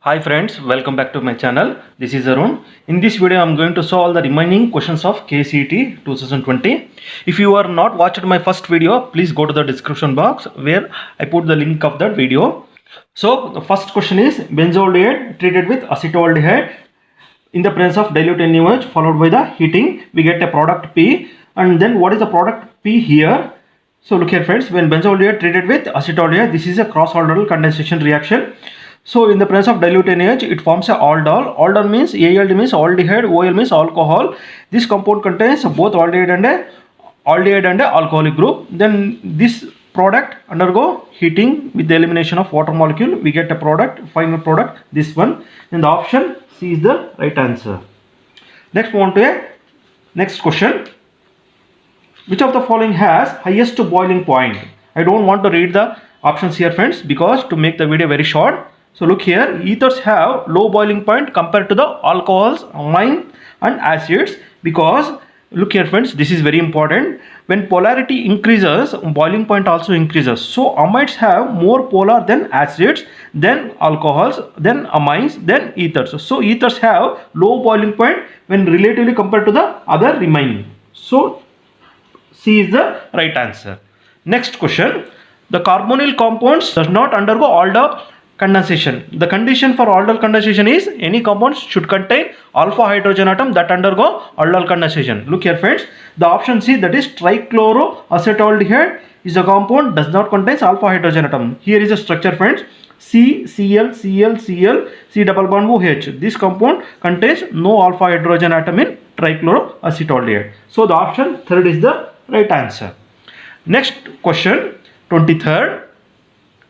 Hi friends, welcome back to my channel. This is Arun. In this video, I am going to solve all the remaining questions of KCET 2020. If you are not watched my first video, please go to the description box where I put the link of that video. So the first question is benzaldehyde treated with acetaldehyde in the presence of dilute NaOH followed by the heating, we get a product P. And then what is the product P here? So look here friends, when benzaldehyde treated with acetaldehyde, this is a cross-aldol condensation reaction. So in the presence of dilute NaOH, it forms a aldol. Aldol means ALD means aldehyde, OL means alcohol. This compound contains both aldehyde and a alcoholic group. Then this product undergo heating with the elimination of water molecule. We get a product, final product, this one. And the option C is the right answer. Next, move on to a next question. Which of the following has highest boiling point? I don't want to read the options here friends because to make the video very short. So look here, ethers have low boiling point compared to the alcohols, amines and acids because look here friends, this is very important. When polarity increases, boiling point also increases. So amides have more polar than acids, then alcohols, then amines, then ethers. So ethers have low boiling point when relatively compared to the other remaining. So C is the right answer. Next question. The carbonyl compounds does not undergo aldol condensation. The condition for aldol condensation is any compounds should contain alpha hydrogen atom that undergo aldol condensation. Look here friends. The option C, that is trichloroacetaldehyde, is a compound does not contain alpha hydrogen atom. Here is a structure friends. CCl, Cl, Cl, C double bond OH. This compound contains no alpha hydrogen atom in trichloroacetaldehyde. So the option third is the right answer. Next question, 23rd.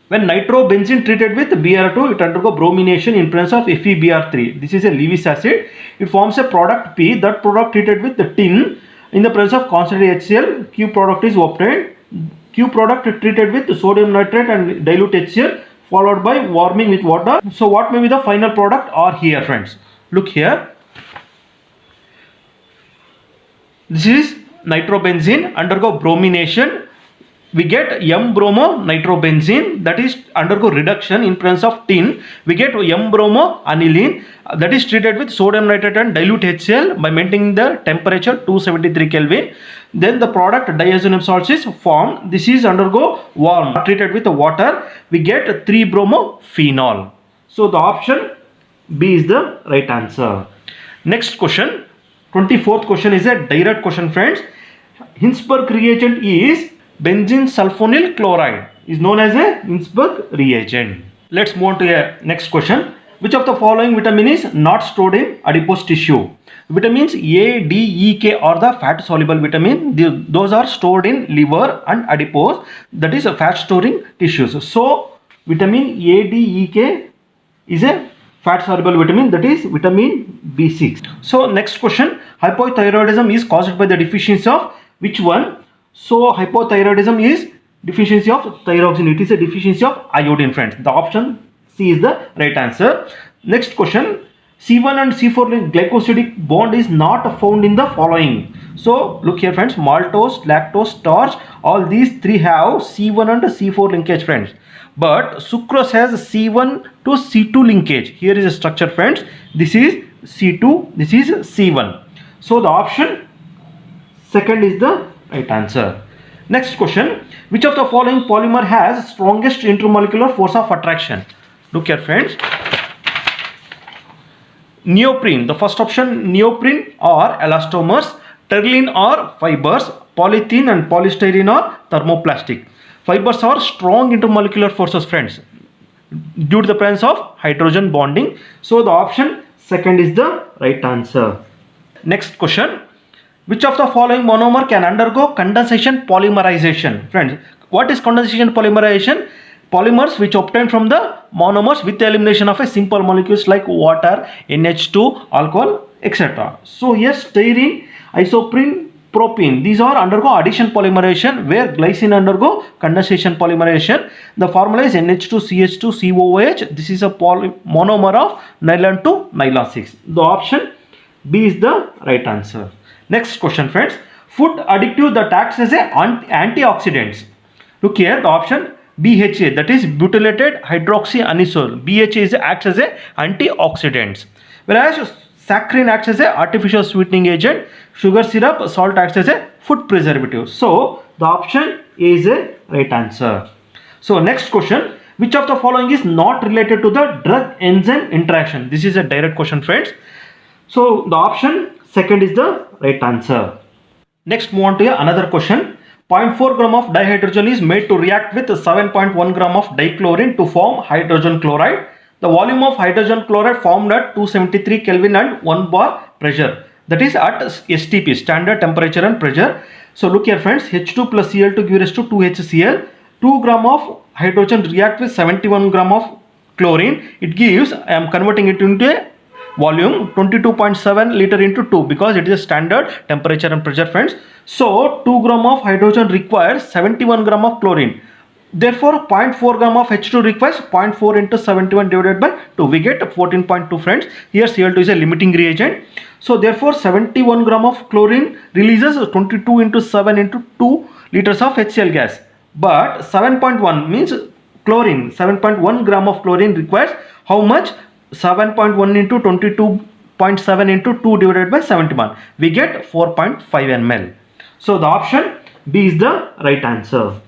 When nitrobenzene treated with Br2, it undergo bromination in presence of FeBr3. This is a Lewis acid. It forms a product P. That product treated with the tin in the presence of concentrated HCl. Q product is obtained. Q product treated with sodium nitrate and dilute HCl followed by warming with water. So what may be the final product or here friends? Look here. This is nitrobenzene undergo bromination. We get M-bromo nitrobenzene, that is undergo reduction in presence of tin. We get M-bromo aniline, that is treated with sodium nitrate and dilute HCl by maintaining the temperature 273 Kelvin. Then the product diazoxide salts is formed. This is undergo warm, treated with water. We get 3-bromo phenol. So the option B is the right answer. Next question, 24th question is a direct question friends. Hinzberg reagent is benzene sulfonyl chloride, is known as a Hinzberg reagent. Let's move on to a next question. Which of the following vitamin is not stored in adipose tissue? Vitamins A, D, E, K are the fat soluble vitamin. Those are stored in liver and adipose, that is a fat storing tissues. So vitamin A, D, E, K is a fat soluble vitamin, that is vitamin B6. So next question, hypothyroidism is caused by the deficiency of which one? So hypothyroidism is deficiency of thyroxine. It is a deficiency of iodine friends. The option C is the right answer. Next question, C1 and C4 link glycosidic bond is not found in the following. So look here friends, maltose, lactose, starch, all these three have C1 and C4 linkage friends. But sucrose has C1 to C2 linkage. Here is a structure friends. This is C2, this is C1. So the option second is the right answer. Next question, which of the following polymer has strongest intermolecular force of attraction? Look here friends. Neoprene, the first option, neoprene or elastomers, terylene or fibers, polythene and polystyrene or thermoplastic. Fibers are strong intermolecular forces friends due to the presence of hydrogen bonding. So the option second is the right answer. Next question, which of the following monomer can undergo condensation polymerization? Friends, what is condensation polymerization? Polymers which obtain from the monomers with the elimination of a simple molecules like water, NH2, alcohol, etc. So here styrene, isoprene, propene, these are undergo addition polymerization where glycine undergo condensation polymerization. The formula is NH2CH2COOH. This is a monomer of nylon to nylon 6. The option B is the right answer. Next question friends, food additive that acts as a antioxidants. Look here, the option BHA, that is butylated hydroxyanisole. BHA acts as a antioxidant, whereas saccharin acts as a artificial sweetening agent. Sugar syrup, salt acts as a food preservative. So the option A is a right answer. So next question, which of the following is not related to the drug enzyme interaction? This is a direct question, friends. So the option second is the right answer. Next, move on to another question. 0.4 gram of dihydrogen is made to react with 7.1 gram of dichlorine to form hydrogen chloride. The volume of hydrogen chloride formed at 273 Kelvin and 1 bar pressure, that is at STP, standard temperature and pressure. So look here, friends, H2 plus Cl2 gives to 2HCl. 2 gram of hydrogen react with 71 gram of chlorine. It gives, I am converting it into a volume 22.7 liter into 2 because it is a standard temperature and pressure, friends. So 2 gram of hydrogen requires 71 gram of chlorine. Therefore 0.4 gram of H2 requires 0.4 into 71 divided by 2. We get 14.2, friends. Here Cl2 is a limiting reagent. So therefore 71 gram of chlorine releases 22 into 7 into 2 liters of HCl gas. But 7.1 means chlorine, 7.1 gram of chlorine requires how much? 7.1 into 22.7 into 2 divided by 71. We get 4.5 ml. So the option B is the right answer.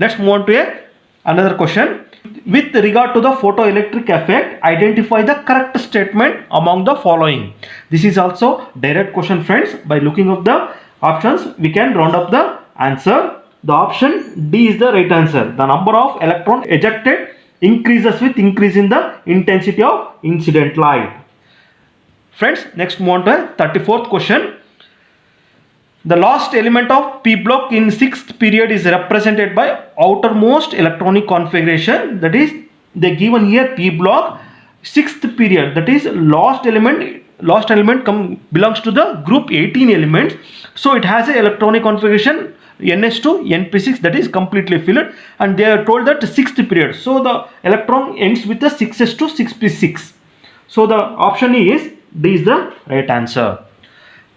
Let's move on to another question. With regard to the photoelectric effect, identify the correct statement among the following. This is also direct question, friends. By looking up the options, we can round up the answer. The option D is the right answer. The number of electrons ejected increases with increase in the intensity of incident light. Friends, next move on to 34th question. The last element of P block in 6th period is represented by outermost electronic configuration, that is they given here P block 6th period, that is last element belongs to the group 18 elements. So it has a electronic configuration NH2 NP6, that is completely filled, and they are told that 6th period. So the electron ends with the 6s to 6p6. So the option is D is the right answer.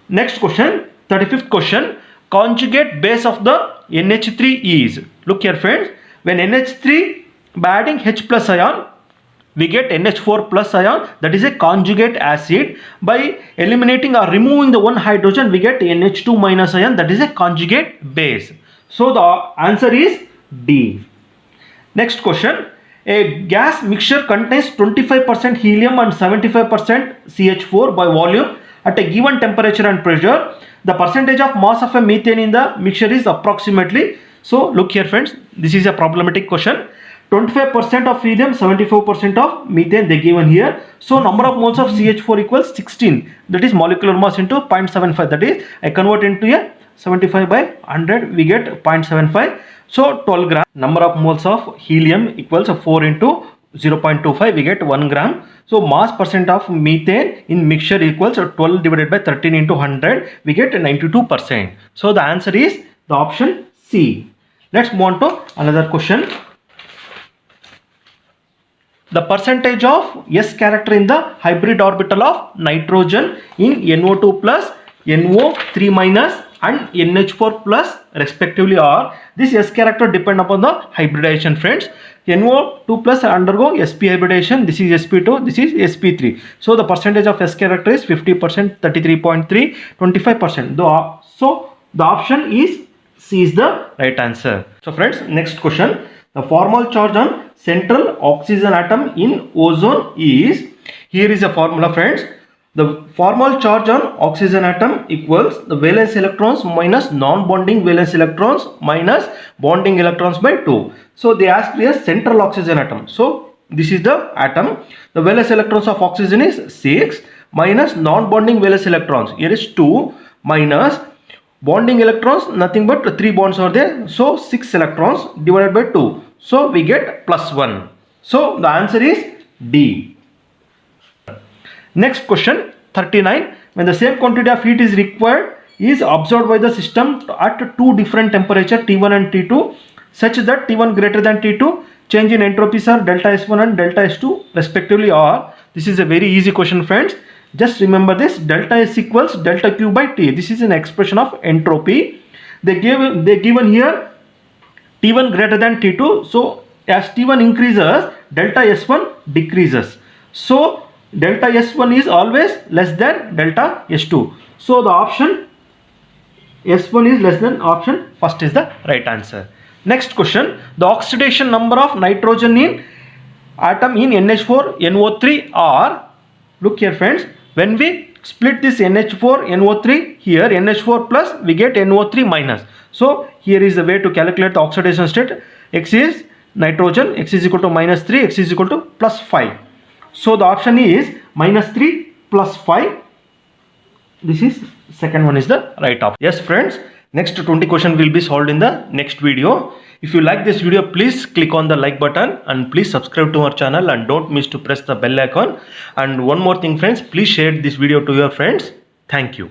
Next question, 35th question. Conjugate base of the NH3 is. Look here, friends. When NH3 by adding H plus ion, we get NH4 plus ion, that is a conjugate acid. By eliminating or removing the one hydrogen, we get NH2 minus ion, that is a conjugate base. So the answer is D. Next question. A gas mixture contains 25% helium and 75% CH4 by volume at a given temperature and pressure. The percentage of mass of a methane in the mixture is approximately. So look here, friends, this is a problematic question. 25% of helium, 74% of methane they given here. So number of moles of CH4 equals 16. That is molecular mass into 0.75. That is, I convert into a 75 by 100. We get 0.75. So 12 gram. Number of moles of helium equals 4 into 0.25. We get 1 gram. So mass percent of methane in mixture equals 12 divided by 13 into 100. We get 92%. So the answer is the option C. Let's move on to another question. The percentage of S character in the hybrid orbital of nitrogen in NO2 plus, NO3 minus and NH4 plus respectively are. This S character depend upon the hybridization, friends. NO2 plus undergo sp hybridization. This is sp2, this is sp3. So the percentage of S character is 50%, 33.3, 25%. So the option is C is the right answer. So friends, next question. The formal charge on central oxygen atom in ozone is, here is a formula, friends. The formal charge on oxygen atom equals the valence electrons minus non-bonding valence electrons minus bonding electrons by 2. So they ask me a central oxygen atom. So this is the atom. The valence electrons of oxygen is 6 minus non-bonding valence electrons. Here is 2 minus bonding electrons, nothing but 3 bonds are there. So 6 electrons divided by 2. So we get plus 1. So the answer is D. Next question, 39. When the same quantity of heat is required is absorbed by the system at two different temperature T1 and T2 such that T1 greater than T2, change in entropies are delta S1 and delta S2 respectively are. This is a very easy question, friends. Just remember this, delta S equals delta Q by T. This is an expression of entropy. They given here T1 greater than T2. So as T1 increases, delta S1 decreases. So delta S1 is always less than delta S2. So the option S1 is less than option first is the right answer. Next question, the oxidation number of nitrogen in atom in NH4 NO3 are, look here friends, when we split this NH4 NO3 here, NH4 plus, we get NO3 minus. So here is the way to calculate the oxidation state. X is nitrogen, X is equal to minus 3, X is equal to plus 5. So the option is minus 3 plus 5. This is second one is the right option. Yes friends, next 20 question will be solved in the next video. If you like this video, please click on the like button and please subscribe to our channel and don't miss to press the bell icon. And one more thing friends, please share this video to your friends. Thank you.